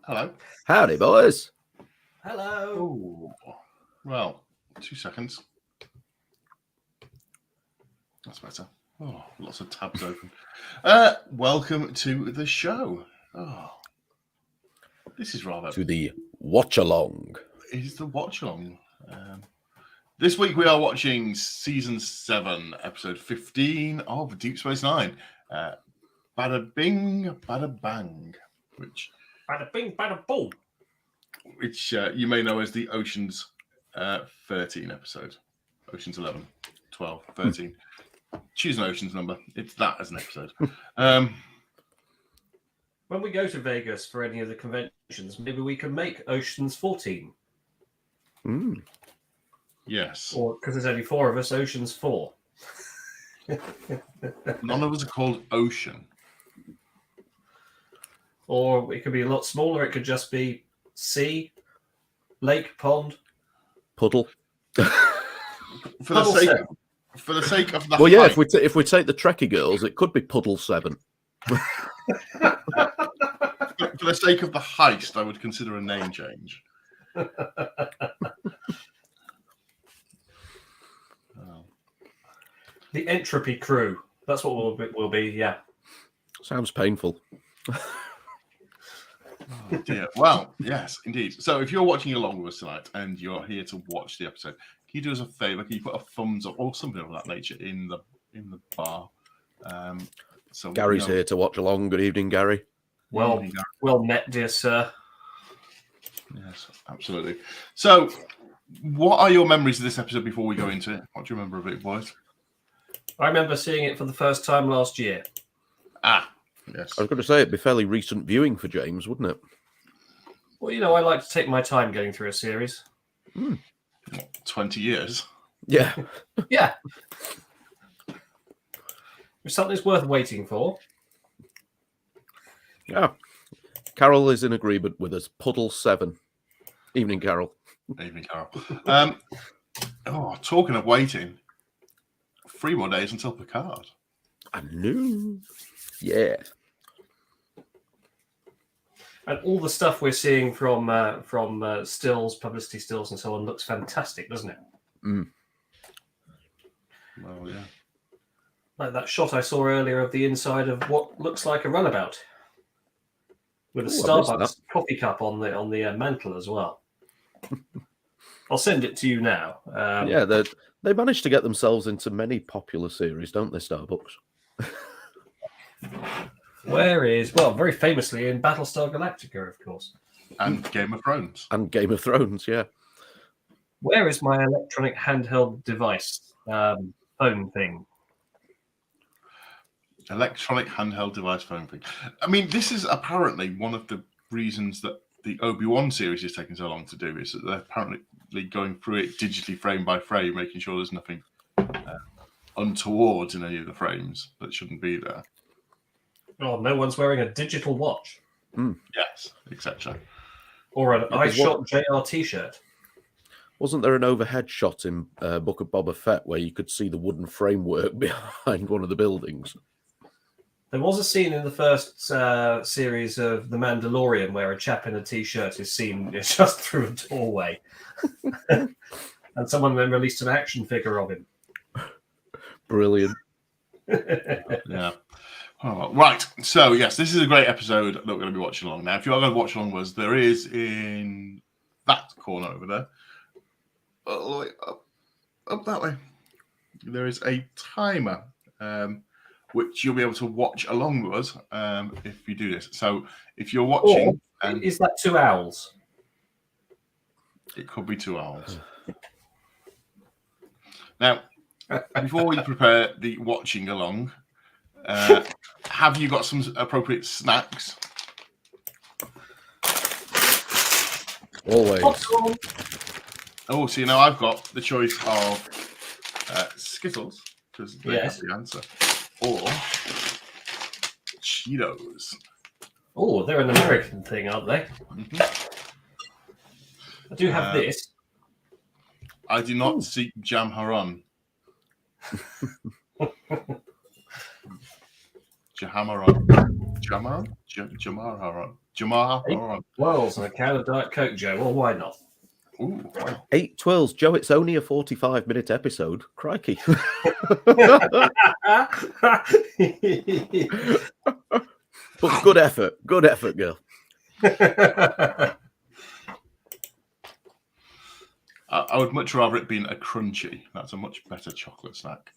Hello. Howdy, boys. Hello. Oh, well, 2 seconds. That's better. Oh, lots of tabs open. Welcome to the show. Oh, this is rather. To the watch along. It is the watch along. This week we are watching season 7, episode 15 of Deep Space Nine. Badda-Bing, Badda-Bang, which Badda-Bing, Badda-Boom. Which you may know as the Ocean's 13 episode. Ocean's 11, 12, 13. Choose an Ocean's number. It's that as an episode. When we go to Vegas for any of the conventions, maybe we can make Ocean's 14. Yes. Or, because there's only 4 of us, Ocean's 4. None of us are called Ocean. Or it could be a lot smaller. It could just be sea, lake, pond. Puddle. For the sake of the Well, yeah, hype, if we take the Trekkie girls, it could be Puddle 7. for the sake of the heist, I would consider a name change. The Entropy Crew. That's what we'll be, yeah. Sounds painful. Oh dear. Well, yes, indeed. So if you're watching along with us tonight and you're here to watch the episode, can you do us a favour? Can you put a thumbs up or something of that nature in the bar? So Gary's here to watch along. Good evening, Gary. Well met, dear sir. Yes, absolutely. So, what are your memories of this episode before we go into it? What do you remember of it, boys? I remember seeing it for the first time last year. Yes. I was going to say it'd be fairly recent viewing for James, wouldn't it? Well, you know, I like to take my time going through a series. 20 years. Yeah. Yeah. If something's worth waiting for. Yeah. Carol is in agreement with us. Puddle 7. Evening, Carol. Evening, Carol. Talking of waiting, 3 more days until Picard. I knew. Yeah. And all the stuff we're seeing from stills, publicity stills, and so on looks fantastic, doesn't it? Mm. Well, yeah. Like that shot I saw earlier of the inside of what looks like a runabout, with a Starbucks coffee cup on the mantle as well. I'll send it to you now. Yeah, they managed to get themselves into many popular series, don't they, Starbucks? Very famously in Battlestar Galactica, of course. And Game of Thrones. And Game of Thrones, yeah. Where is my electronic handheld device phone thing? Electronic handheld device phone thing. I mean, this is apparently one of the reasons that the Obi-Wan series is taking so long to do, is that they're apparently going through it digitally frame by frame, making sure there's nothing untoward in any of the frames that shouldn't be there. Oh, no one's wearing a digital watch. Yes, etc. Or an iShot JR t-shirt. Wasn't there an overhead shot in Book of Boba Fett where you could see the wooden framework behind one of the buildings? There was a scene in the first series of The Mandalorian where a chap in a t-shirt is seen just through a doorway. And someone then released an action figure of him. Brilliant. Yeah. Oh, right. So, yes, this is a great episode that we're going to be watching along. Now, if you are going to watch along with us, there is in that corner over there, all the way up that way, there is a timer, which you'll be able to watch along with us if you do this. So, if you're watching... is that 2 owls? It could be 2 hours. Now, before we prepare the watching along... have you got some appropriate snacks? Always. Oh, see, now I've got the choice of Skittles, because they have the answer, or Cheetos. Oh, they're an American thing, aren't they? Mm-hmm. I do have this. I do not seek Jam Haran. Jamaron. Wells and a can of Diet Coke, Joe. Well, why not? Ooh, wow. 8 twirls, Joe. It's only a 45-minute episode. Crikey. But good effort, girl. I would much rather it being a crunchy. That's a much better chocolate snack.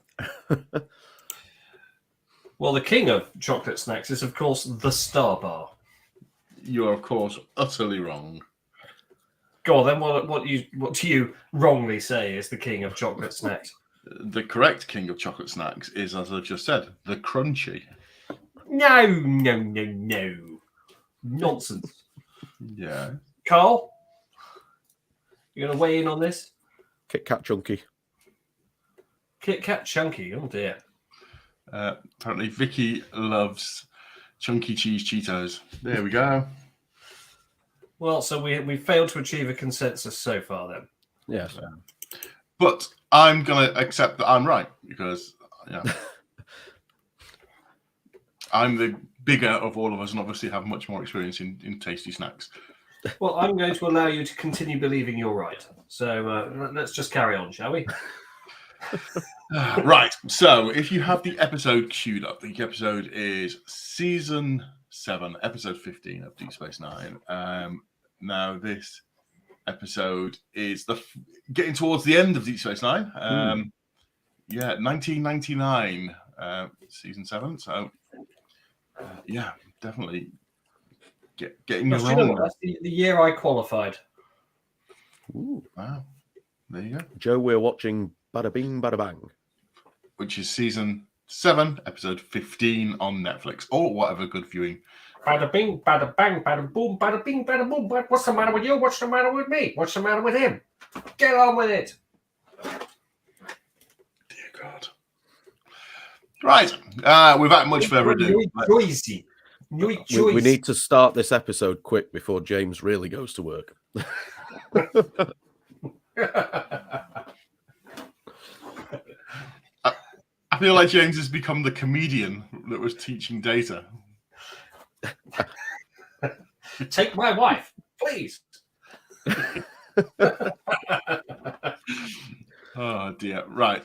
Well, the king of chocolate snacks is, of course, the Star Bar. You are, of course, utterly wrong. Go on, then. What do you wrongly say is the king of chocolate snacks? The correct king of chocolate snacks is, as I've just said, the crunchy. No. Nonsense. Yeah. Carl, you going to weigh in on this? Kit Kat Chunky. Kit Kat Chunky. Oh, dear. Apparently, Vicky loves chunky cheese Cheetos. There we go. Well, so we failed to achieve a consensus so far, then. Yes. But I'm going to accept that I'm right because I'm the bigger of all of us and obviously have much more experience in tasty snacks. Well, I'm going to allow you to continue believing you're right. So let's just carry on, shall we? Right. So if you have the episode queued up, the episode is season 7, episode 15 of Deep Space Nine. Now this episode is getting towards the end of Deep Space Nine. 1999, season 7. So definitely getting Gosh, around. that's the year I qualified. Ooh. Wow. There you go. Joe, we're watching Badda-Bing, Badda-Bang. Which is season 7, episode 15 on Netflix, or whatever good viewing. Badda-Bing, Badda-Bang, Badda-Boom, Badda-Bing, Badda-Boom. What's the matter with you? What's the matter with me? What's the matter with him? Get on with it. Dear God. Right. Without much further ado. We need to start this episode quick before James really goes to work. I feel like James has become the comedian that was teaching Data. Take my wife, please. Oh dear. Right.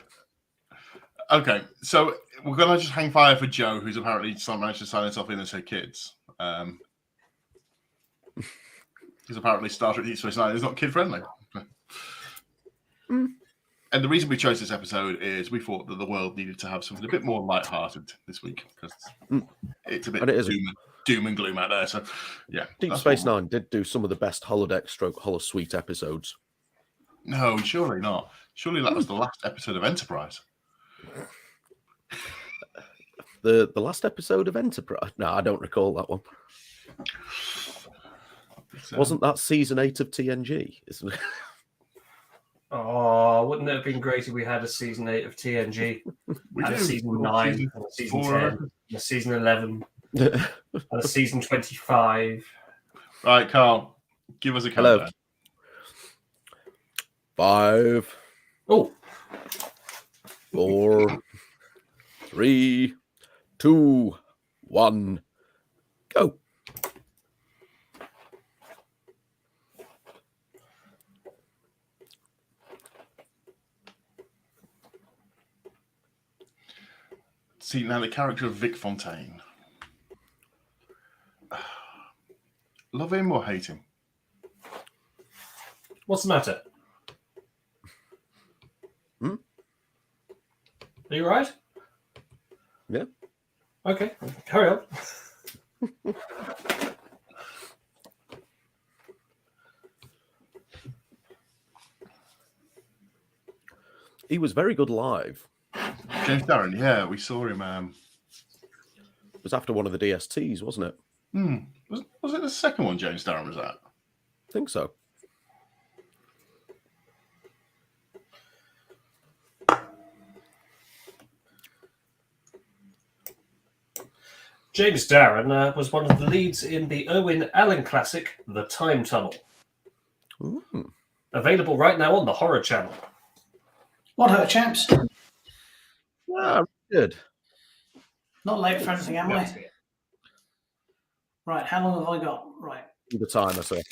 Okay. So we're gonna just hang fire for Joe, who's apparently managed to sign himself in as her kids. Because apparently Star Trek Deep Space Nine is not kid friendly. And the reason we chose this episode is we thought that the world needed to have something a bit more light-hearted this week because it's a bit doom and gloom out there. So, yeah. Deep Space Nine did do some of the best holodeck stroke holosuite episodes. No, surely not. Surely that was the last episode of Enterprise. The last episode of Enterprise? No, I don't recall that one. Wasn't that season 8 of TNG? Isn't it? Oh, wouldn't it have been great if we had a season 8 of TNG? And a season 9, and a season 10, and a season 11, and a season 25. Right, Carl, give us a countdown. 5. Oh. 4. 3. 2. 1. Go. See, now the character of Vic Fontaine. Love him or hate him? What's the matter? Are you right? Yeah. Okay, carry on. He was very good live. James Darren, yeah, we saw him. It was after one of the DSTs, wasn't it? Was it the second one James Darren was at? I think so. James Darren was one of the leads in the Irwin Allen classic, The Time Tunnel. Ooh. Available right now on the Horror Channel. What hurt, chaps? Ah, good. Not late for anything, am That's I? it. Right, how long have I got? Right, The timer, sir.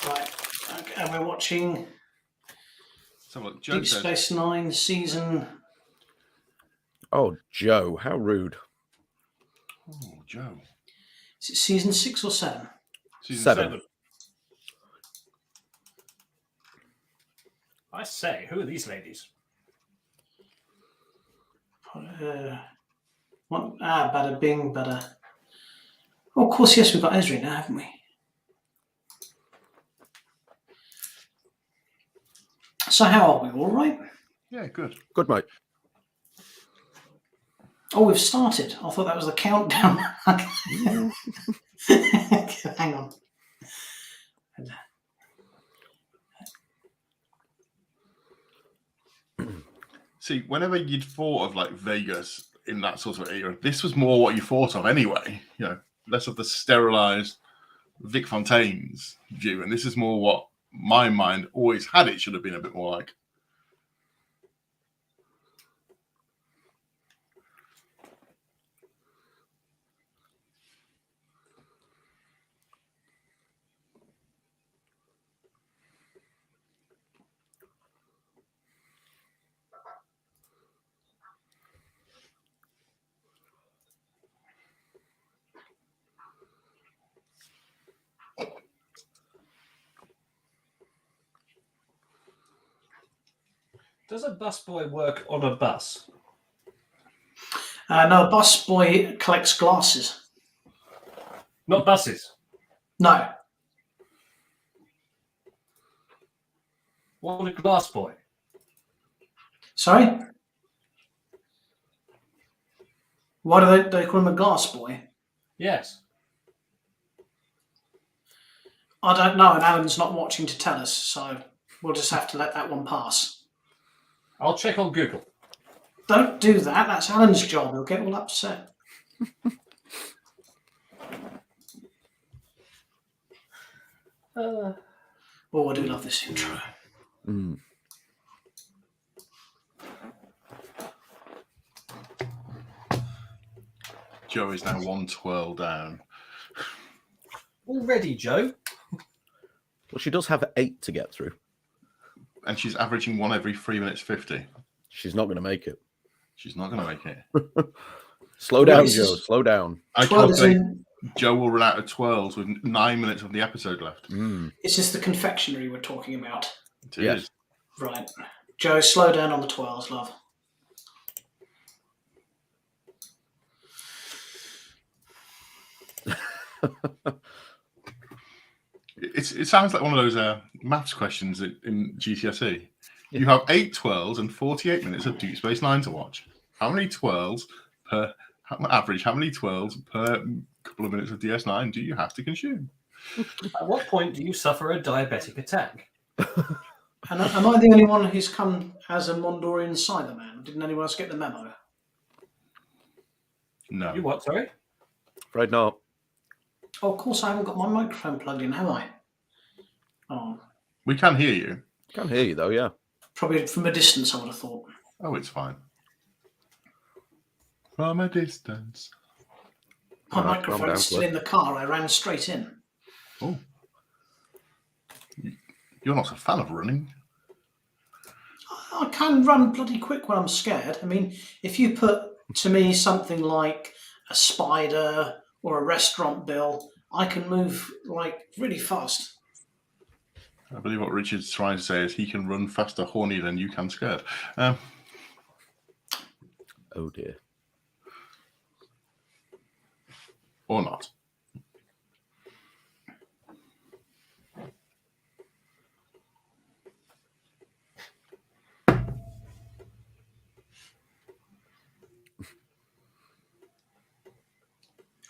right. Okay, and we're watching So look, Joe Deep says, Space Nine season. Oh, Joe, how rude. "Oh, Joe, Is it season 6 or 7? season 7. I say, who are these ladies? What? Badda-Bing, Badda. Oh, of course, yes, we've got Ezri now, haven't we? So how are we? All right? Yeah, good. Good, mate. Oh, we've started. I thought that was the countdown. Hang on. See, whenever you'd thought of like Vegas in that sort of era, this was more what you thought of anyway. You know, less of the sterilized Vic Fontaine's view, and this is more what my mind always had it should have been a bit more like. Does a busboy work on a bus? No, a bus boy collects glasses. Not buses. No. What a glass boy. Sorry? Why do they call him a glass boy? Yes. I don't know, and Alan's not watching to tell us, so we'll just have to let that one pass. I'll check on Google. Don't do that. That's Alan's job. He'll get all upset. Oh, I do love this intro. Mm. Joe is now one twirl down. Already, Joe? Well, she does have 8 to get through. And she's averaging one every 3 minutes 50. She's not going to make it. She's not going to make it. Slow down, Right, Joe. Slow down. I 12 is calculate in. Joe will run out of twirls with 9 minutes of the episode left. Mm. Is this the confectionery we're talking about? It Yes. is. Right. Joe, slow down on the 12s, love. It sounds like one of those maths questions in GCSE. You have 8 twirls and 48 minutes of Deep Space Nine to watch. How many twirls per average? How many twirls per couple of minutes of DS9 do you have to consume? At what point do you suffer a diabetic attack? And am I the only one who's come as a Mondorian Cyberman? Didn't anyone else get the memo? No. You what, sorry? Afraid not. Oh, of course I haven't got my microphone plugged in, have I? Oh, We can hear you. Can't hear you, though, yeah. probably from a distance, I would have thought. Oh, it's fine. From a distance. My Right, calm microphone's down, still Cliff. in the car. I ran straight in. Oh. You're not a fan of running. I can run bloody quick when I'm scared. I mean, if you put to me something like a spider or a restaurant bill, I can move like really fast. I believe what Richard's trying to say is he can run faster horny than you can scared. Oh, dear. Or not.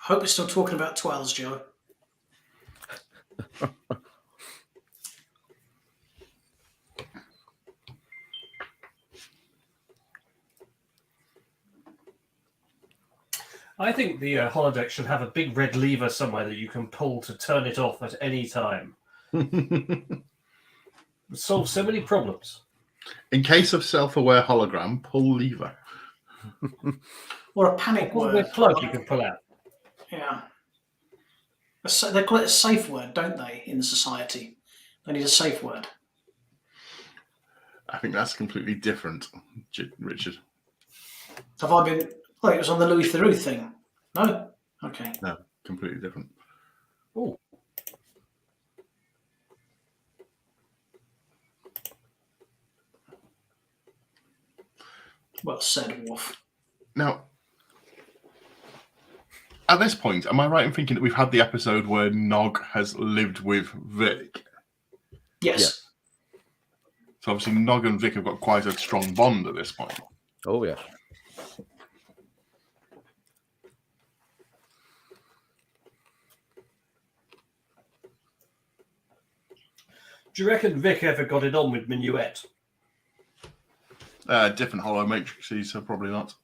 I hope we're still talking about 12s, Joe. I think the holodeck should have a big red lever somewhere that you can pull to turn it off at any time. It solves so many problems. In case of self-aware hologram, pull lever. Or a panic Wasn't word. there a plug you could pull out? Yeah. They call it a safe word, don't they, in society? They need a safe word. I think that's completely different, Richard. Have I been... Oh, it was on the Louis Theroux thing. No? Okay. No, completely different. Oh, Well said, Wolf. Now, at this point, am I right in thinking that we've had the episode where Nog has lived with Vic? Yes. So obviously Nog and Vic have got quite a strong bond at this point. Oh, yeah. do you reckon Vic ever got it on with Minuet? Different hollow matrices, so probably not.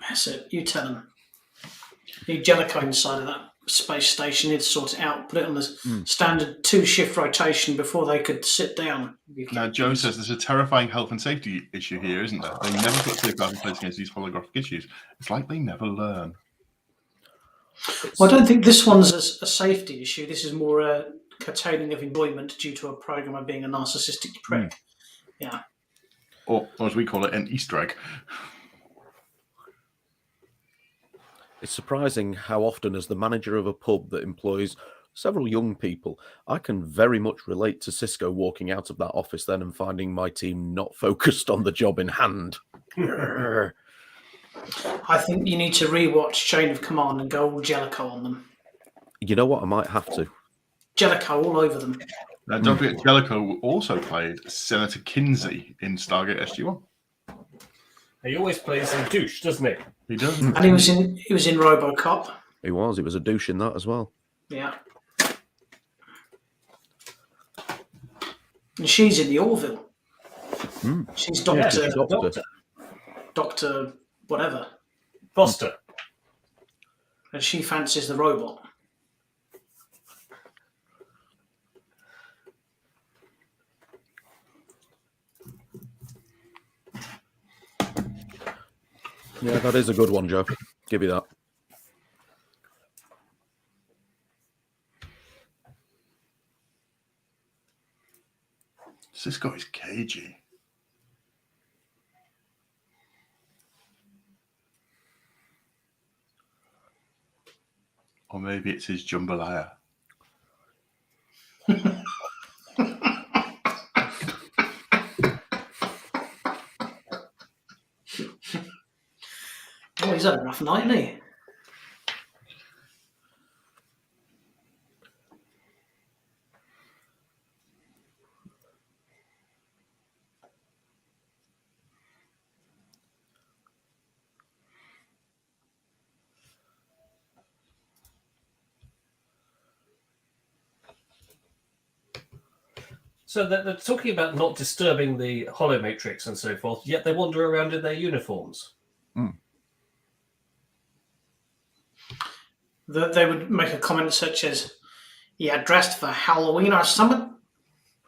That's it. You tell them. Need Jellicoe inside of that space station. Need to sort it out. Put it on the standard 2-shift rotation before they could sit down. Now, Joe says there's a terrifying health and safety issue here, isn't there? They never put safeguards in place against these holographic issues. It's like they never learn. Well, I don't think this one's a safety issue. This is more a curtailing of enjoyment due to a programmer being a narcissistic prick. Yeah. Or as we call it, an Easter egg. It's surprising how often, as the manager of a pub that employs several young people, I can very much relate to Cisco walking out of that office then and finding my team not focused on the job in hand. I think you need to rewatch Chain of Command and go all Jellicoe on them. You know what? I might have to. Jellicoe all over them. Now, don't forget, Jellicoe also played Senator Kinsey in Stargate SG-1. He always plays a douche, doesn't he? He does. And he was in RoboCop. He was a douche in that as well. Yeah. And she's in the Orville. She's Doctor Doctor whatever. Foster. And she fancies the robot. Yeah, that is a good one, Joe. Give you that. Cisco is cagey. Or maybe it's his jambalaya. Oh, he's had a rough night, hasn't he? So they're talking about not disturbing the hollow matrix and so forth, yet they wander around in their uniforms. They would make a comment such as, "Yeah, dressed for Halloween or something,"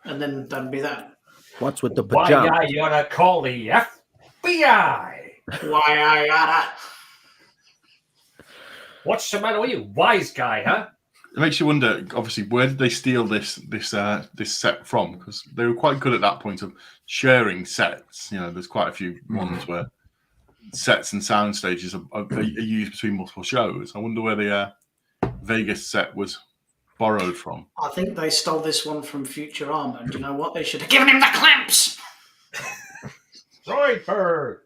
and then that'd be that. What's with the Why pajamas? I gotta call the FBI? Why I gotta? What's the matter with you, wise guy, huh? It makes you wonder, obviously, where did they steal this set from? Because they were quite good at that point of sharing sets. You know, there's quite a few ones where sets and sound stages are used between multiple shows. I wonder where the Vegas set was borrowed from. I think they stole this one from Futurama. And you know what? They should have given him the clamps. Zoidberg!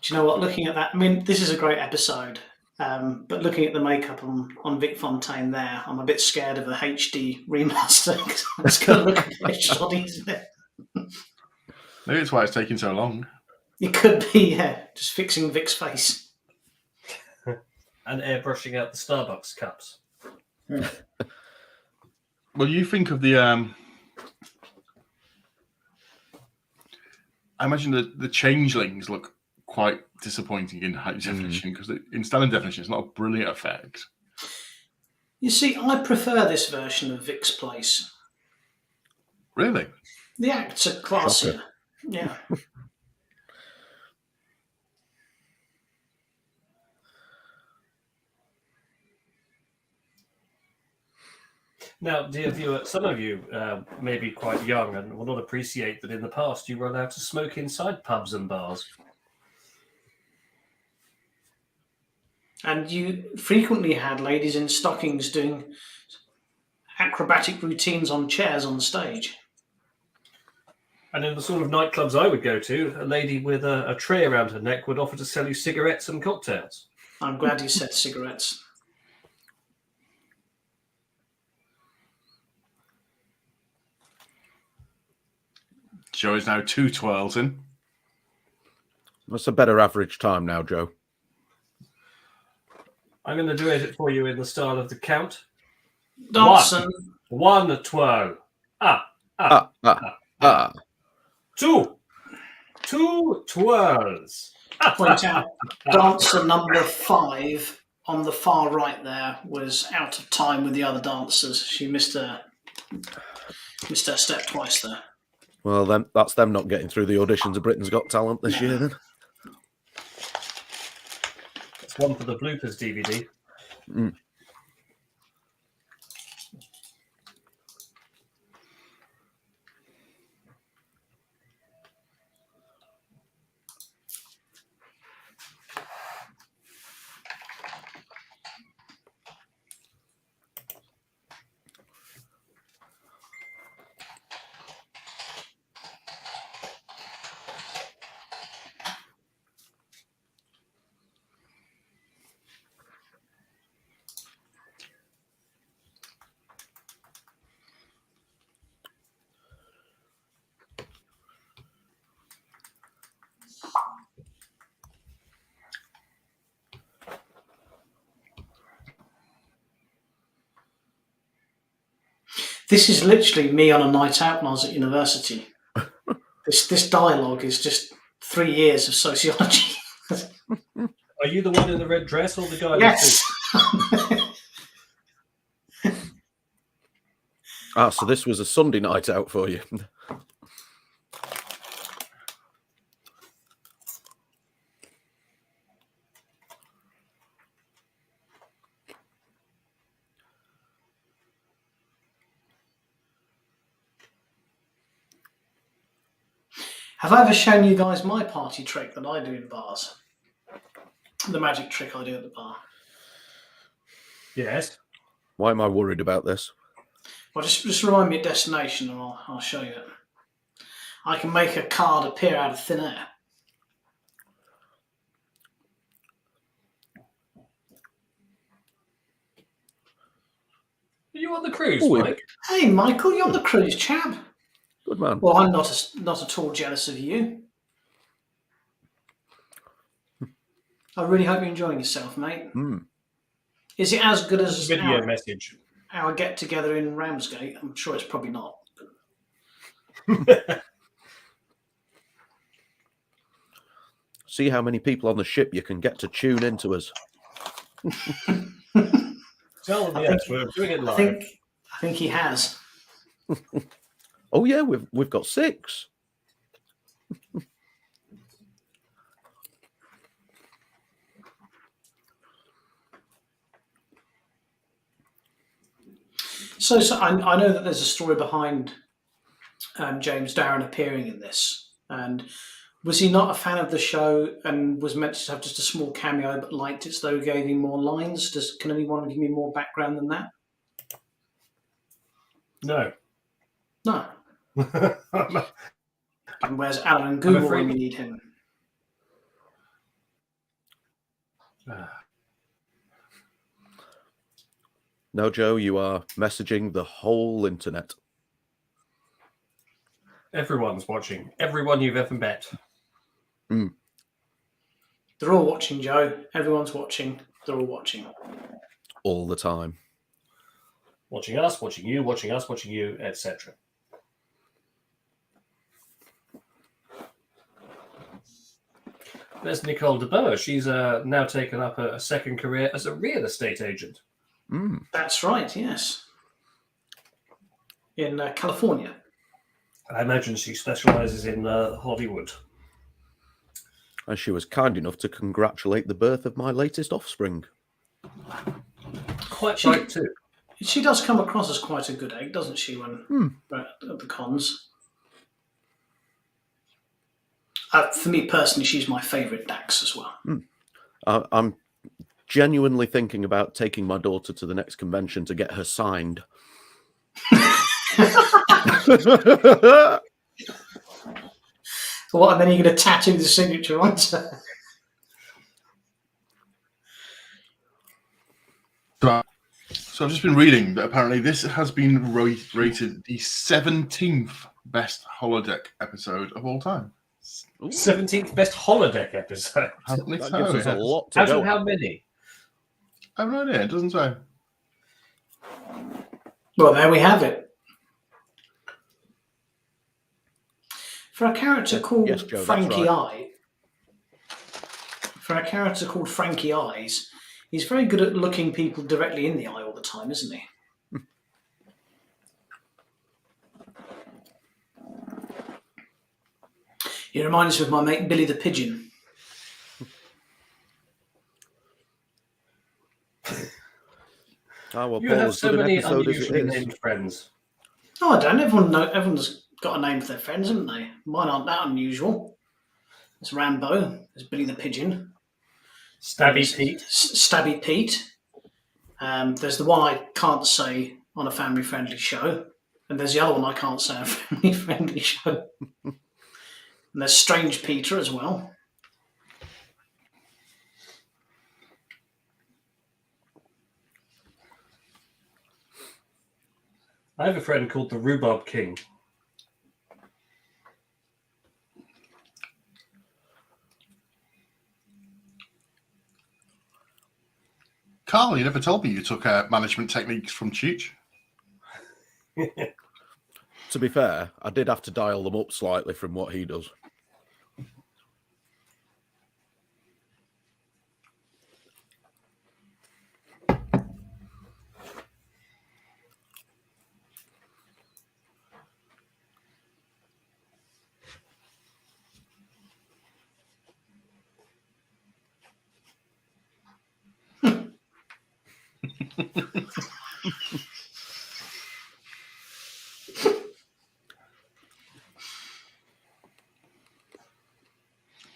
Do you know what? Looking at that, I mean, this is a great episode. But looking at the makeup on Vic Fontaine there, I'm a bit scared of a HD remaster because it's going to look a bit shoddy, isn't it? Maybe that's why it's taking so long. It could be, yeah, just fixing Vic's face. And airbrushing out the Starbucks cups. Well, you think of the... I imagine the changelings look quite disappointing in high definition because in standard definition, it's not a brilliant effect. You see, I prefer this version of Vic's place. Really? The acts are classier. Shocker. Yeah. Now, dear viewer, some of you may be quite young and will not appreciate that in the past you were allowed to smoke inside pubs and bars. And you frequently had ladies in stockings doing acrobatic routines on chairs on stage. And in the sort of nightclubs I would go to, a lady with a tray around her neck would offer to sell you cigarettes and cocktails. I'm glad you said cigarettes. Joe is now 2 twirls in. That's a better average time now, Joe. I'm going to do it for you in the style of the Count. Dawson. One twirl. Two twirls. Point out, dancer number 5 on the far right there was out of time with the other dancers. She missed her step twice there. Well, then that's them not getting through the auditions of Britain's Got Talent this year, then. That's one for the bloopers DVD. Mm. This is literally me on a night out when I was at university. This dialogue is just 3 years of sociology. Are you the one in the red dress or the guy? Yes. So this was a Sunday night out for you. Have I ever shown you guys my party trick that I do in bars? The magic trick I do at the bar. Yes. Why am I worried about this? Well, just remind me of destination and I'll show you it. I can make a card appear out of thin air. Are you on the cruise, Oh, Mike? Hey, Michael, you're on the cruise, chap. Good man. Well, I'm not at all jealous of you. I really hope you're enjoying yourself, mate. Mm. Is it as good as Video message. our get together in Ramsgate? I'm sure it's probably not. See how many people on the ship you can get to tune into us. Tell them yes, we're doing it live. I think he has. Oh yeah, we've got 6. So I know that there's a story behind James Darren appearing in this. And was he not a fan of the show and was meant to have just a small cameo but liked it so they gave him more lines? Can anyone give me more background than that? No. No. And where's Alan and Google when you need him? No, Joe, you are messaging the whole internet. Everyone's watching. Everyone you've ever met. They're all watching, Joe. Everyone's watching. They're all watching. All the time. Watching us, watching you, watching us, watching you, etc. There's Nicole DeBoer. She's now taken up a second career as a real estate agent. That's right, yes. In California. I imagine she specialises in Hollywood. And she was kind enough to congratulate the birth of my latest offspring. Quite right, too. She does come across as quite a good egg, doesn't she, when at the cons? For me personally, she's my favourite Dax as well. I'm genuinely thinking about taking my daughter to the next convention to get her signed. What, and then you're going to tattoo the signature onto her? So I've just been reading that apparently this has been rated the 17th best holodeck episode of all time. 17th best holodeck episode. That gives us a lot to Out go of how on. many? I have no idea. It doesn't say. Well, there we have it. For a character called Yes, Joe, that's Frankie right. For a character called Frankie Eyes, he's very good at looking people directly in the eye all the time, isn't he? He reminds me of my mate Billy the Pigeon. Ah, well, You Paul, have as so good an many episode as it unusually is. named friends. Oh, I don't. Everyone's got a name for their friends, haven't they? Mine aren't that unusual. There's Rambo. There's Billy the Pigeon. Stabby Pete. Stabby Pete. There's the one I can't say on a family-friendly show, and there's the other one I can't say on a family-friendly show. And there's Strange Peter as well. I have a friend called the Rhubarb King. Carl, you never told me you took management techniques from Cheech. To be fair, I did have to dial them up slightly from what he does.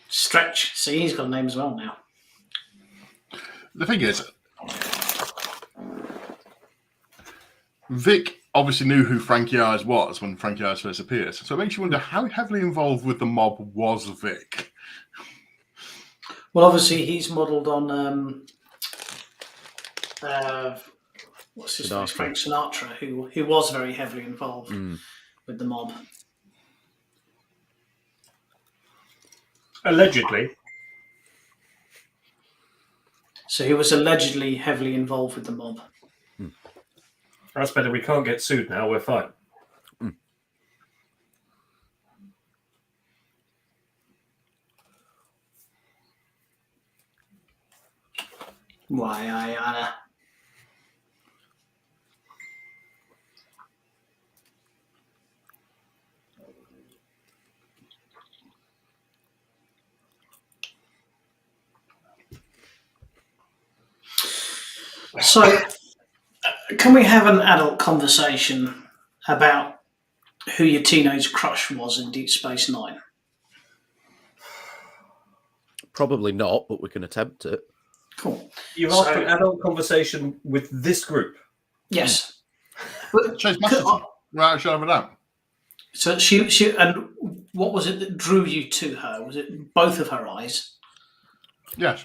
Stretch. See, he's got a name as well now. The thing is, Vic obviously knew who Frankie Eyes was when Frankie Eyes first appeared. So it makes you wonder how heavily involved with the mob was Vic. Well, obviously, he's modelled on what's his name? Sinatra. Frank Sinatra, who was very heavily involved with the mob. Allegedly. So he was allegedly heavily involved with the mob. That's better. We can't get sued now. We're fine. Why, I So, can we have an adult conversation about who your teenage crush was in Deep Space Nine? Probably not, but we can attempt it. Cool. You've asked for an adult conversation with this group. Yes. Chase Masterson. Right, show over that. So she, and what was it that drew you to her? Was it both of her eyes? Yes.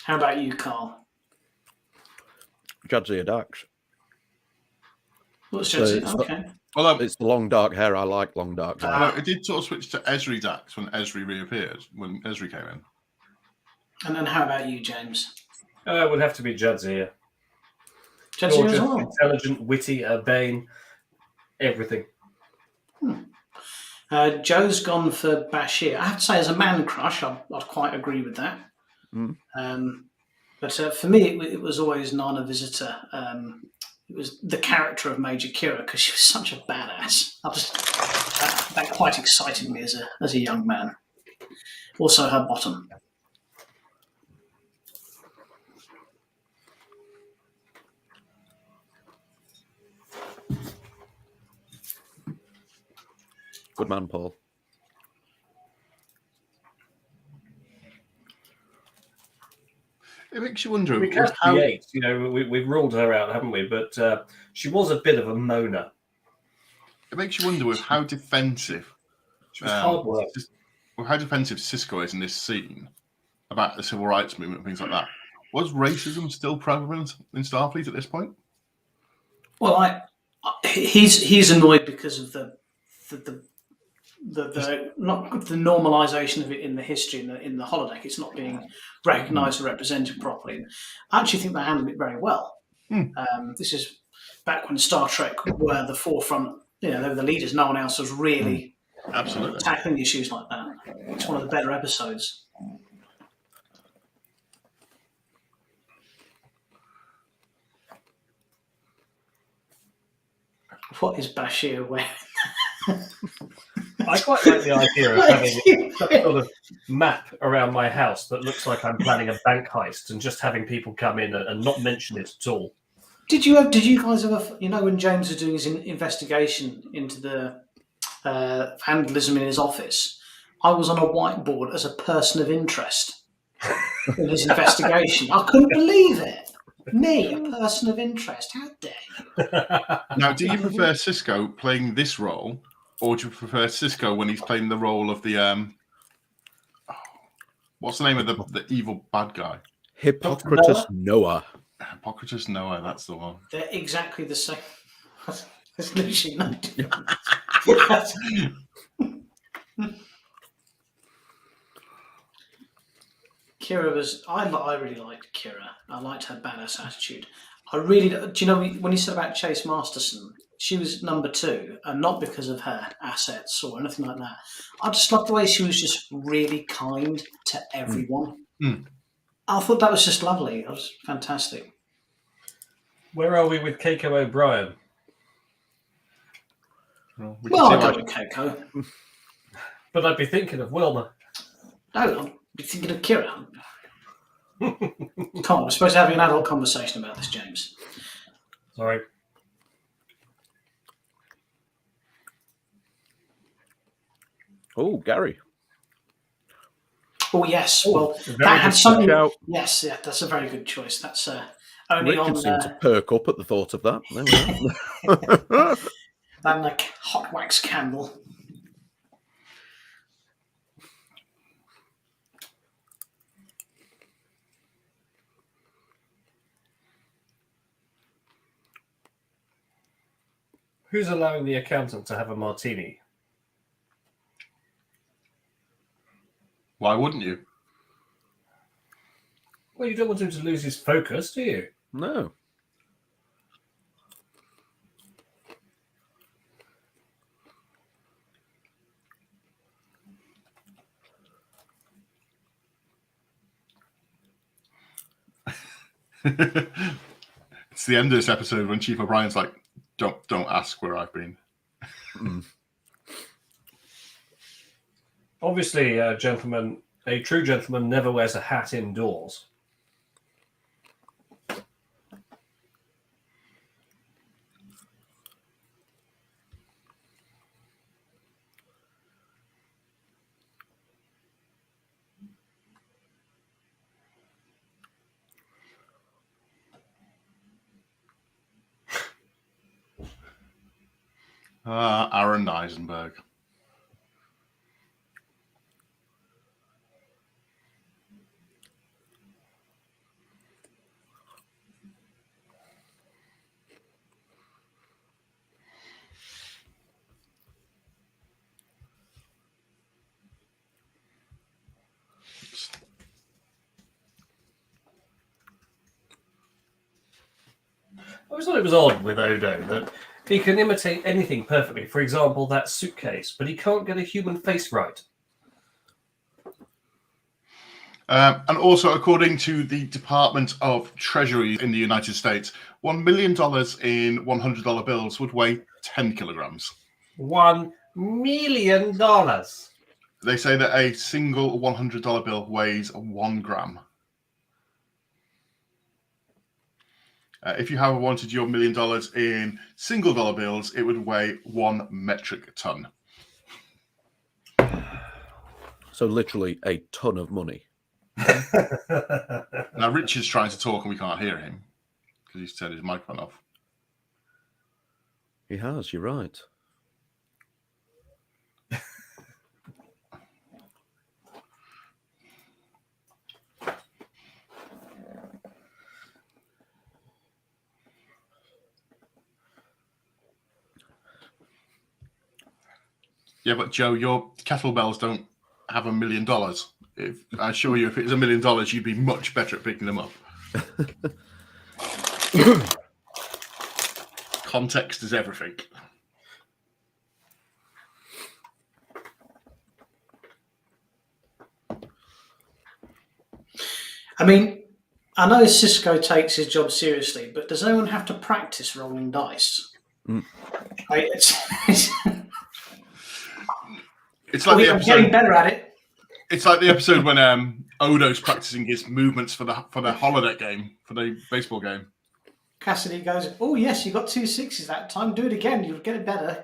How about you, Carl? Jadzia Dax. What's So Jadzia? it's Okay. Well, It's the long dark hair. I like long dark hair. it did sort of switch to Esri Dax when Esri reappeared, when Esri came in. And then how about you, James? It would have to be Jadzia. Jadzia Gorgeous, as well. intelligent, witty, urbane, everything. Joe's gone for Bashir. I have to say, as a man crush, I'd quite agree with that. Mm. But for me, it was always Nana Visitor. It was the character of Major Kira because she was such a badass. That quite excited me as a young man. Also, her bottom. Good man, Paul. It makes you wonder We cast the 8. You know, we've ruled her out, haven't we? But she was a bit of a moaner. It makes you wonder with how defensive She was hard work. with how defensive Cisco is in this scene about the civil rights movement and things like that. Was racism still prevalent in Starfleet at this point? Well, he's annoyed because of the not the normalisation of it in the history in the holodeck. It's not being recognised or represented properly. I actually think they handled it very well. This is back when Star Trek were the forefront. You know, they were the leaders. No one else was really Absolutely tackling issues like that. It's one of the better episodes. What is Bashir wearing? I quite like the idea of having some sort of map around my house that looks like I'm planning a bank heist and just having people come in and not mention it at all. Did you guys ever? You know, when James was doing his investigation into the vandalism in his office, I was on a whiteboard as a person of interest in his investigation. I couldn't believe it. Me, a person of interest. How dare you? Now, do you prefer Cisco playing this role, or do you prefer Cisco when he's playing the role of the what's the name of the evil bad guy? Hippocrates Noah. Hippocrates Noah, that's the one. They're exactly the same. There's literally no difference. Kira was. I really liked Kira. I liked her badass attitude. I really. Do you know when you said about Chase Masterson? She was number 2, and not because of her assets or anything like that. I just loved the way she was just really kind to everyone. I thought that was just lovely. That was fantastic. Where are we with Keiko O'Brien? Well, I'd go with Keiko. But I'd be thinking of Wilma. No, I'd be thinking of Kira. Come on, we're supposed to have an adult conversation about this, James. Sorry. Oh, Gary. Oh yes, well Very that had good something. shout. Yes, yeah, that's a very good choice. That's only Richard on seemed to perk up at the thought of that. There we are. than like hot wax candle. Who's allowing the accountant to have a martini? Why wouldn't you? Well, you don't want him to lose his focus, do you? No. It's the end of this episode when Chief O'Brien's like, don't ask where I've been. Obviously, a true gentleman never wears a hat indoors. Aaron Eisenberg. always thought it was odd with Odo that he can imitate anything perfectly. For example, that suitcase, but he can't get a human face right. And also, according to the Department of Treasury in the United States, $1 million in $100 bills would weigh 10 kilograms. $1 million. They say that a single $100 bill weighs 1 gram. If you however wanted your $1 million in single dollar bills, it would weigh 1 metric ton. So literally a ton of money. Now Richard's trying to talk and we can't hear him because he's turned his microphone off. He has, you're right. Yeah, but Joe, your kettlebells don't have $1 million. I assure you, if it was $1 million, you'd be much better at picking them up. Context is everything. I mean, I know Cisco takes his job seriously, but does anyone have to practice rolling dice? It's like the I'm episode. getting better at it. It's like the episode when Odo's practicing his movements for the holodeck game, for the baseball game. Cassidy goes, "Oh yes, you got 2 6s that time. Do it again. You'll get it better."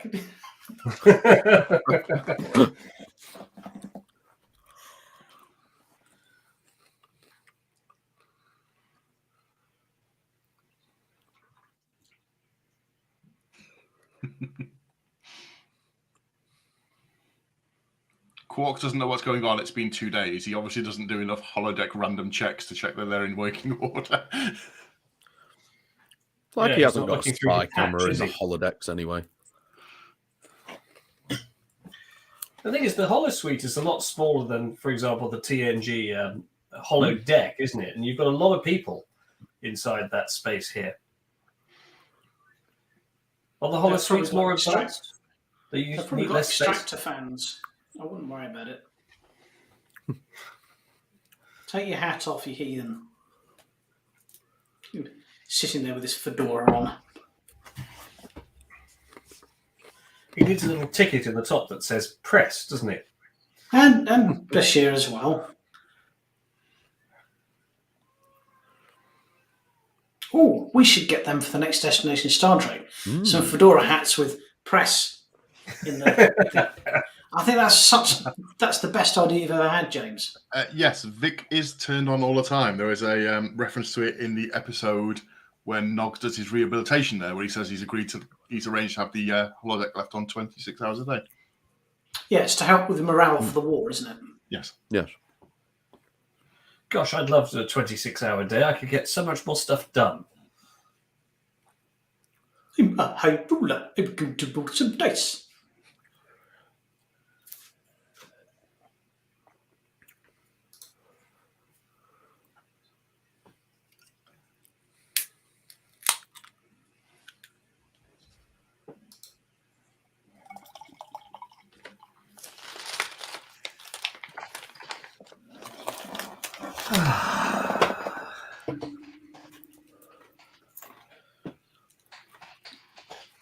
Quark doesn't know what's going on. It's been 2 days. He obviously doesn't do enough holodeck random checks to check that they're in working order. It's like he hasn't not got a looking through spy the camera patch, in the is he? holodecks anyway. The thing is, the holosuite is a lot smaller than, for example, the TNG holo deck, isn't it? And you've got a lot of people inside that space here. Are the holosuites more advanced? They They've probably need got less space. extractor fans. I wouldn't worry about it. Take your hat off, you heathen. Sitting there with this fedora on. He needs a little ticket in the top that says press, doesn't it? And Bashir as well. Oh, we should get them for the next Destination Star Trek. Some fedora hats with press in the. I think that's the best idea you've ever had, James. Yes, Vic is turned on all the time. There is a reference to it in the episode when Nog does his rehabilitation there, where he says he's arranged to have the holodeck left on 26 hours a day. Yeah, it's to help with the morale for the war, isn't it? Yes. Yes. Gosh, I'd love a 26-hour day. I could get so much more stuff done. I'm a high roller. I'm going to roll some dice.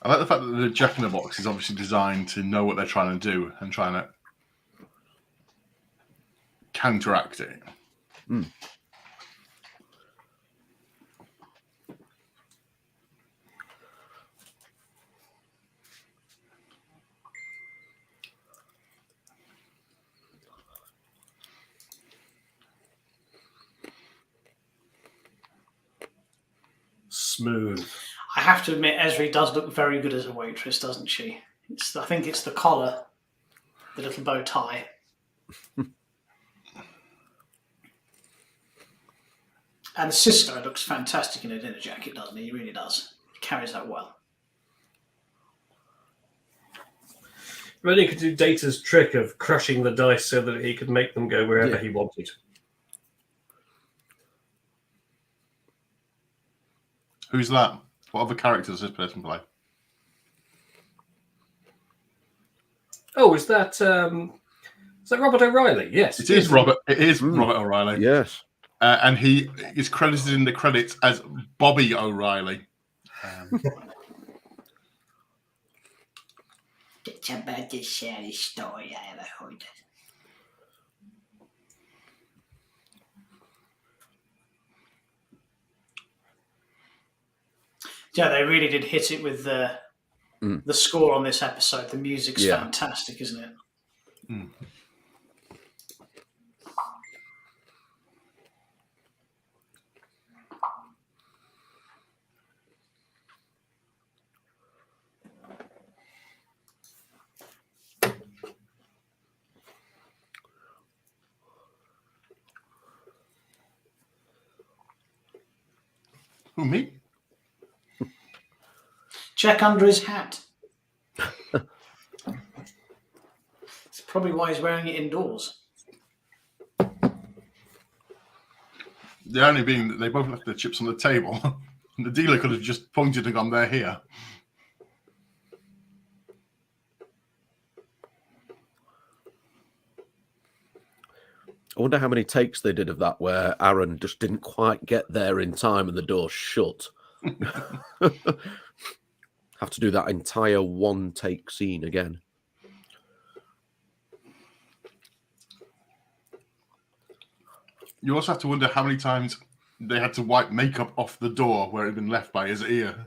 I like the fact that the Jack-in-the-Box is obviously designed to know what they're trying to do and trying to counteract it. Smooth. I have to admit, Esri does look very good as a waitress, doesn't she? I think it's the collar, the little bow tie. And Cisco looks fantastic in a dinner jacket, doesn't he? He really does. He carries that well. Really could do Data's trick of crushing the dice so that he could make them go wherever he wanted. Who's that? What other characters does this person play? Oh, is that Robert O'Reilly? Yes, It is Robert. It is Robert O'Reilly. Yes. And he is credited in the credits as Bobby O'Reilly. It's about this sad story I ever heard. Yeah, they really did hit it with the score on this episode. The music's fantastic, isn't it? Mm. Who, me? Check under his hat. It's probably why he's wearing it indoors. The only being that they both left their chips on the table. The dealer could have just pointed and gone, "They're here." I wonder how many takes they did of that where Aaron just didn't quite get there in time and the door shut. Have to do that entire one take scene again. You also have to wonder how many times they had to wipe makeup off the door where it had been left by his ear.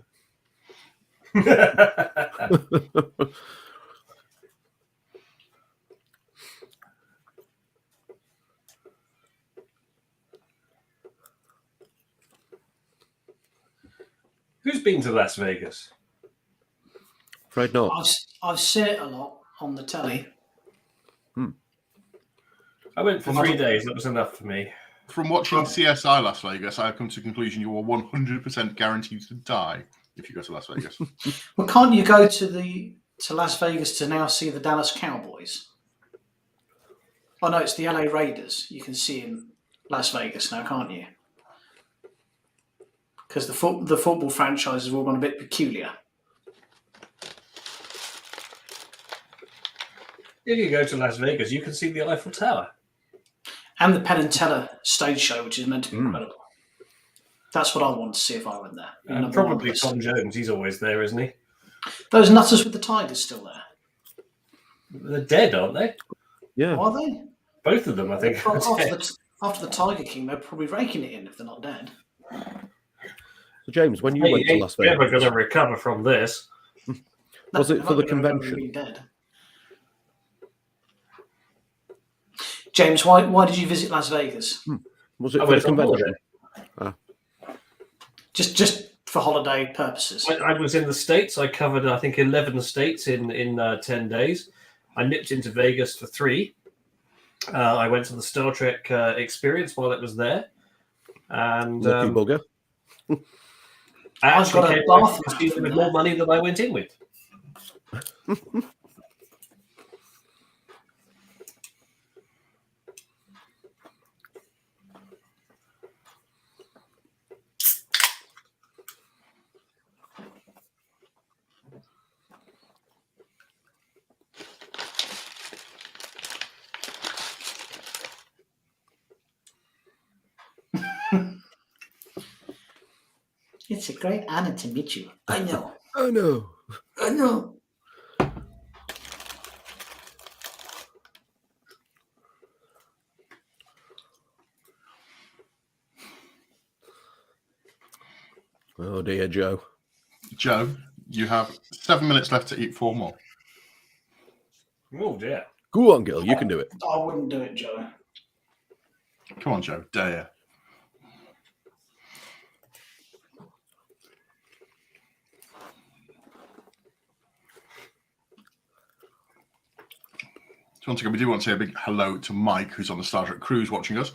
Who's been to Las Vegas? Afraid not. I've seen it a lot on the telly. I went for 3 days. That was enough for me. From watching CSI Las Vegas, I've come to the conclusion you are 100% guaranteed to die if you go to Las Vegas. Well, can't you go to Las Vegas to now see the Dallas Cowboys? Oh no, it's the LA Raiders. You can see in Las Vegas now, can't you? Because the football franchises have all gone a bit peculiar. If you go to Las Vegas, you can see the Eiffel Tower. And the Penn and Teller stage show, which is meant to be incredible. That's what I want to see if I went there. And probably Tom Jones. He's always there, isn't he? Those nutters with the tigers still there. They're dead, aren't they? Yeah. Are they? Both of them, I think. After the Tiger King, they're probably raking it in if they're not dead. So James, when you went to Las Vegas, never going to recover from this. Was it for the convention? Dead. James, why did you visit Las Vegas? Was it for the convention? Just for holiday purposes. I was in the States. I covered, I think, 11 states in 10 days. I nipped into Vegas for 3. I went to the Star Trek experience while it was there. And Lucky bugger. I actually got a came bath with more money than I went in with. It's a great honor to meet you. I know. Oh no. I know. Oh dear, Joe. Joe, you have 7 minutes left to eat 4 more. Oh, dear. Go on, girl. You can do it. I wouldn't do it, Joe. Come on, Joe. Dare. So once again, we do want to say a big hello to Mike, who's on the Star Trek cruise watching us.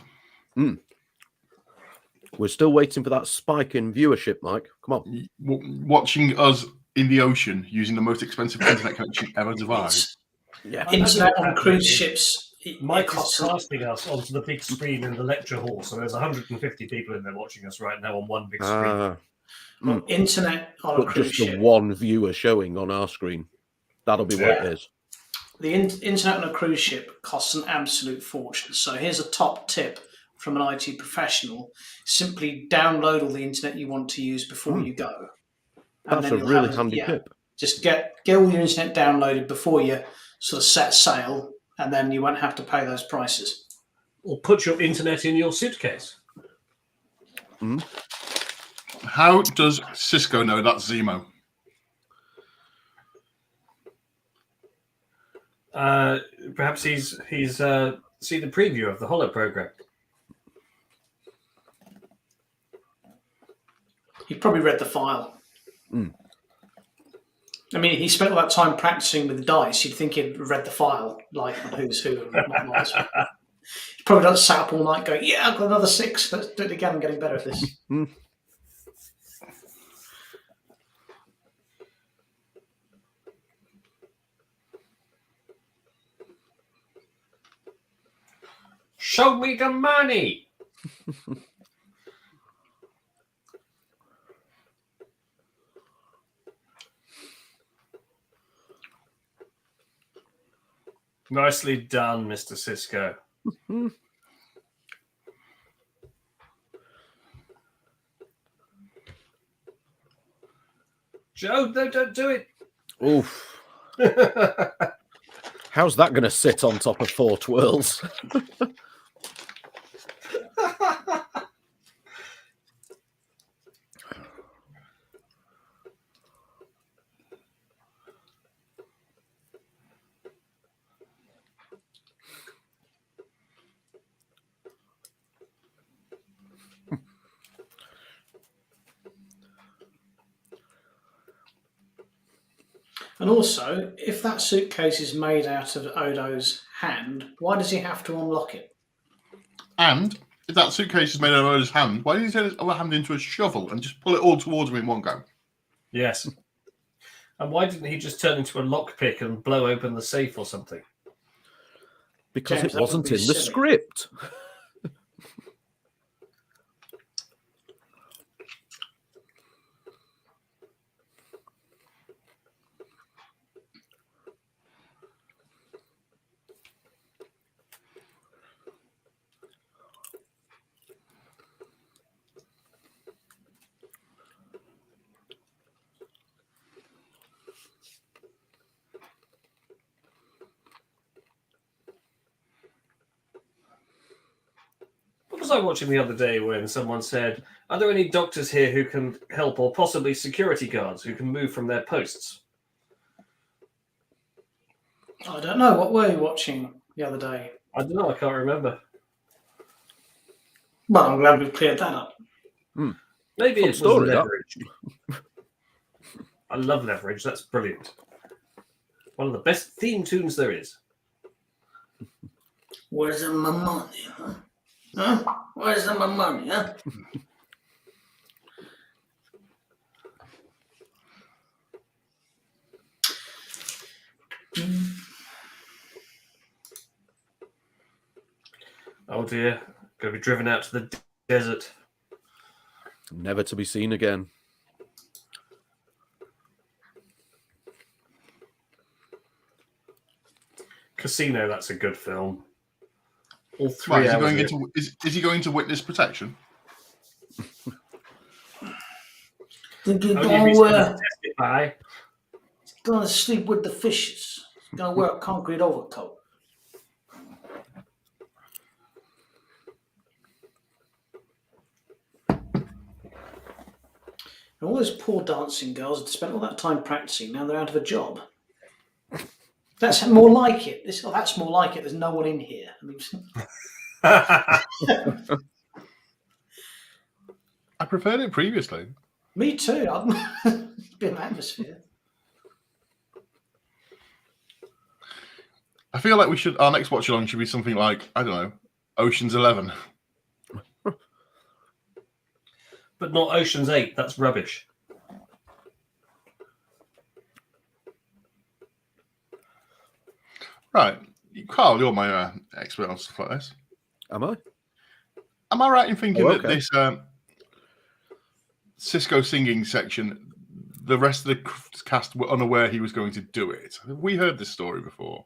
We're still waiting for that spike in viewership, Mike. Come on. Watching us in the ocean using the most expensive internet connection ever devised. Yeah. Internet on cruise ships. Mike is casting us onto the big screen in the lecture hall. So there's 150 people in there watching us right now on one big screen. Well, internet on a But cruise just the ship. one viewer showing on our screen. That'll be what it is. The internet on a cruise ship costs an absolute fortune. So here's a top tip from an IT professional: simply download all the internet you want to use before you go. And That's then a you'll really have handy tip. Just get all your internet downloaded before you sort of set sail, and then you won't have to pay those prices. Or put your internet in your suitcase. How does Cisco know that's Zemo? Perhaps he's seen the preview of the Holo program. He probably read the file. I mean, he spent all that time practicing with the dice. You'd think he'd read the file, like on Who's Who and whatnot. He probably doesn't sat up all night going, "Yeah, I've got another 6. Let's do it again. I'm getting better at this." Show me the money. Nicely done, Mr. Cisco. Joe, no, don't do it. Oof. How's that going to sit on top of 4 twirls? And also, if that suitcase is made out of Odo's hand, why does he have to unlock it? And if that suitcase is made out of Odo's hand, why did he turn his other hand into a shovel and just pull it all towards him in one go? Yes. And why didn't he just turn into a lockpick and blow open the safe or something? Because James, it wasn't that would in be the silly. script. What was I watching the other day when someone said, "Are there any doctors here who can help, or possibly security guards who can move from their posts?" I don't know. What were you watching the other day? I don't know. I can't remember. Well, I'm glad we've cleared that up. Maybe Fun it was story, that. Leverage. I love Leverage. That's brilliant. One of the best theme tunes there is. Where's my money, huh? Huh? Where's my money, huh? Oh dear. Going to be driven out to the desert. Never to be seen again. Casino, that's a good film. All 3 Right, hours. is he going to witness protection? Think you're Only if he's going going to to testify. sleep with the fishes? Going to wear a concrete overcoat? And all those poor dancing girls had spent all that time practicing. Now they're out of a job. That's more like it. That's more like it. There's no one in here. I mean, I preferred it previously. me too. It's been an atmosphere. I feel like our next watch along should be something like, I don't know, Ocean's 11. But not Ocean's 8. That's rubbish. Right. Carl, you're my expert on stuff like this. Am I? Am I right in thinking Oh, that okay. this Cisco singing section, the rest of the cast were unaware he was going to do it. Have we heard this story before?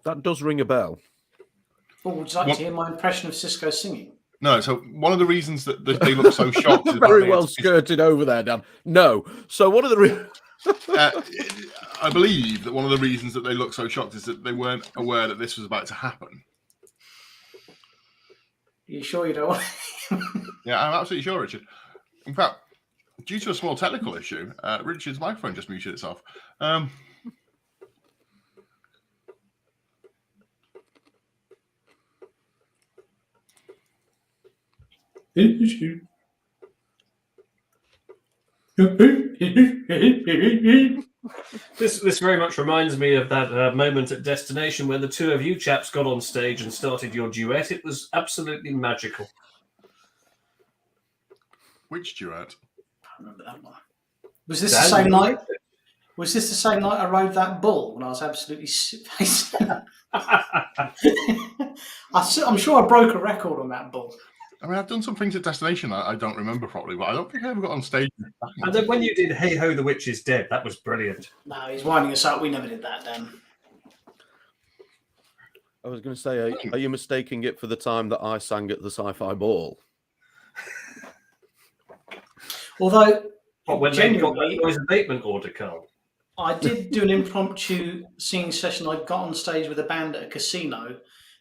That does ring a bell. Oh, would you like to hear my impression of Cisco singing? No. So one of the reasons that they look so shocked is Very well skirted over there, Dan. No. So one of the I believe that one of the reasons that they look so shocked is that they weren't aware that this was about to happen. Are you sure you don't want Yeah, I'm absolutely sure, Richard. In fact, due to a small technical issue, Richard's microphone just muted itself. This very much reminds me of that moment at Destination when the two of you chaps got on stage and started your duet. It was absolutely magical. Which duet? I remember that one. Was this the same night? Was this the same night I rode that bull when I was absolutely shit-faced? I'm sure I broke a record on that bull. I mean, I've done some things at Destination I don't remember properly, but I don't think I ever got on stage. And then when you did Hey Ho, the Witch is Dead, that was brilliant. No, he's winding us up. We never did that, Dan. I was going to say, are you mistaking it for the time that I sang at the Sci-Fi Ball? Although, when they got that noise abatement order, Carl. I did do an impromptu singing session. I got on stage with a band at a casino,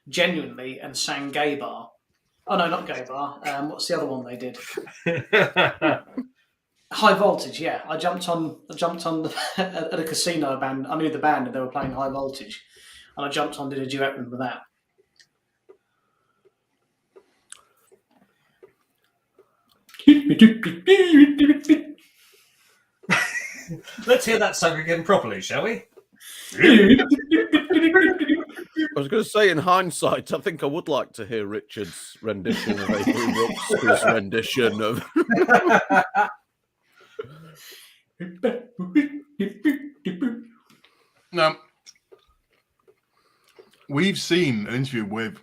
genuinely, and sang Gay Bar. Oh no, not Gay Bar. What's the other one they did? High Voltage. Yeah, I jumped on at a casino band. I knew the band, and they were playing High Voltage, and I jumped on, did a duet with that. Let's hear that song again properly, shall we? I was going to say, in hindsight, I think I would like to hear Richard's rendition of Avery Brooks' rendition of. Now, we've seen an interview with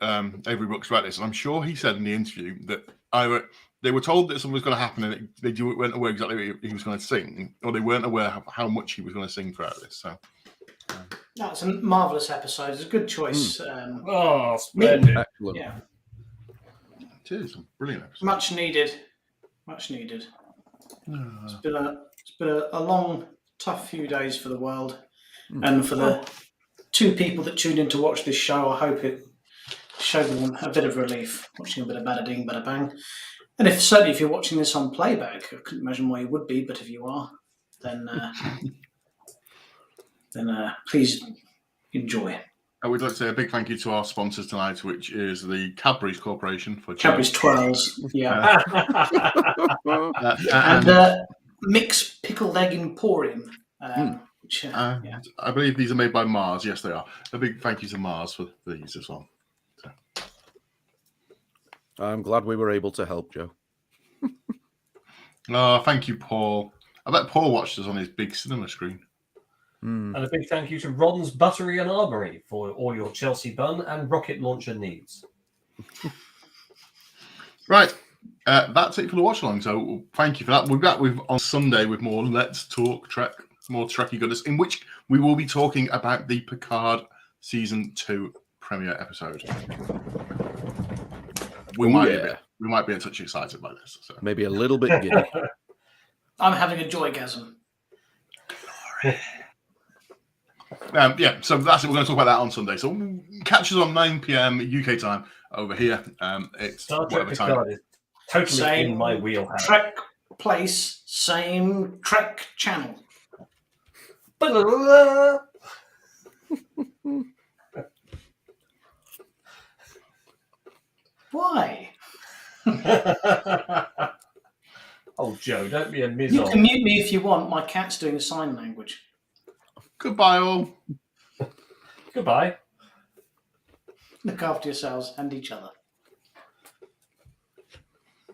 Avery Brooks about this, and I'm sure he said in the interview that they were told that something was going to happen, and they weren't aware exactly what he was going to sing, or they weren't aware of how much he was going to sing throughout this. So, no, it's a marvelous episode. It's a good choice. Splendid! Excellent. Yeah, it is a brilliant episode. much needed. Much needed. It's been a long, tough few days for the world, and for the two people that tuned in to watch this show. I hope it showed them a bit of relief watching a bit of Badda-Bing, Badda-Bang. And certainly if you're watching this on playback, I couldn't imagine why you would be, but if you are, then please enjoy. I would like to say a big thank you to our sponsors tonight, which is the Cadbury's Corporation for Cadbury's Twirls, yeah, and Mix Pickled Egg Emporium. Which, yeah. I believe these are made by Mars. Yes, they are. A big thank you to Mars for these as well. So. I'm glad we were able to help, Joe. Oh, thank you, Paul. I bet Paul watched us on his big cinema screen. And a big thank you to Ron's Buttery and Armory for all your Chelsea bun and rocket launcher needs. Right. That's it for the watch along. So thank you for that. We'll be back on Sunday with more Let's Talk Trek, more Trekkie goodness, in which we will be talking about the Picard Season 2 premiere episode. We might be a touch excited by this. So. Maybe a little bit giddy. I'm having a joygasm. Yeah, so that's it. We're going to talk about that on Sunday. So catch us on 9 p.m. UK time over here. It's Star Trek time. Picard is totally Same in my wheelhouse. Trek place, same Trek channel. Why? Oh, Joe, don't be a You mizzle. can mute me if you want. My cat's doing sign language. Goodbye, all. Goodbye. Look after yourselves and each other.